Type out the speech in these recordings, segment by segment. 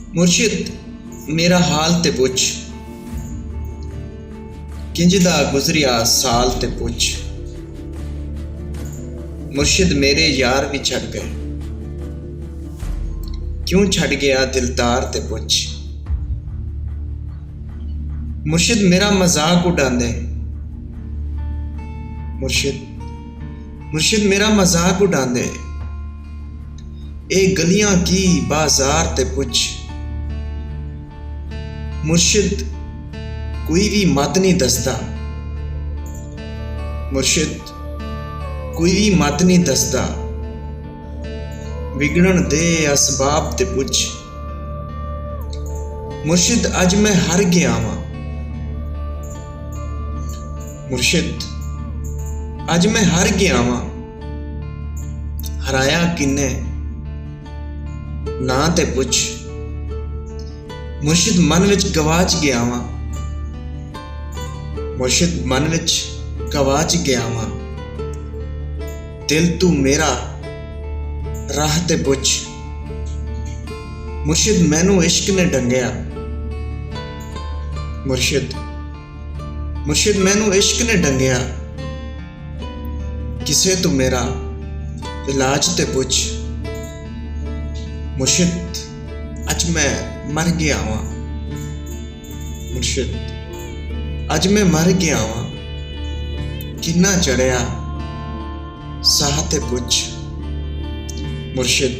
मुर्शिद मेरा हाल ते पुछ, किंजदा गुजरिया साल ते पुछ। मुर्शिद मेरे यार भी छड़ गए, क्यों छड़ गया दिलदार ते पुछ। मुर्शिद मेरा मजाक उड़ांदे, मुर्शिद मेरा मजाक उड़ांदे, ए गलियां की बाजार ते पुछ। मुर्शिद कोई भी मत नहीं दसदा, मुर्शिद कोई भी मत नहीं दसदा, विगड़न दे असबाब ते पुछ। मुर्शिद अज मैं हार गया वां, मुर्शिद अज मैं हार गया वां। हराया किन्ने ना ते पुछ। मुर्शिद मन विच गवाच गया वां, मुर्शिद मन विच गवाच गया वां। दिल तू मेरा राह ते पुछ। मुर्शिद मैनू इश्क ने डंगिया, मुर्शिद मैनू इश्क ने डंगिया। किसे तू मेरा इलाज ते पुछ। मुर्शिद अज मैं मर गया वां, मुर्शिद अज मैं मर गया वां। किन्ना चढ़िया साह ते पुछ। मुर्शिद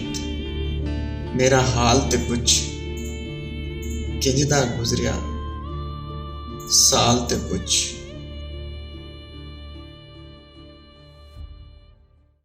मेरा हाल ते पुछ, किंजदा गुजरिया साल ते पुछ।